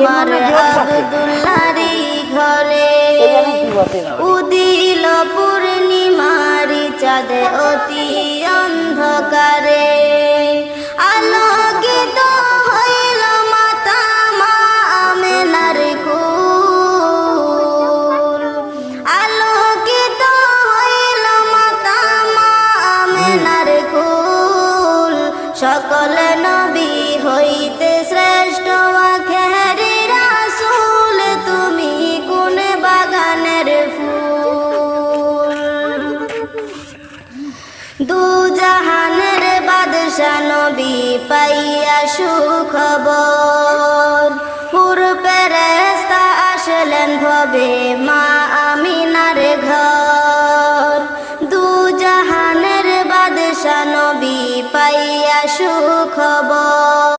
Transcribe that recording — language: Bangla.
আমার আব্দুল্লাহরি ঘরে উদিল পূর্ণিমারি চাঁদে অতি অন্ধকারে আলোকিত হইল মাতা মা আমেনার কুল আলোকিত হইল মাতা মা আমেনার কুল সকল নবী হইতে শ্রেষ্ঠ আখেরি রাসূল তুমি কোন বাগানের ফুল দু জাহানের বাদশা নবী পাইয়া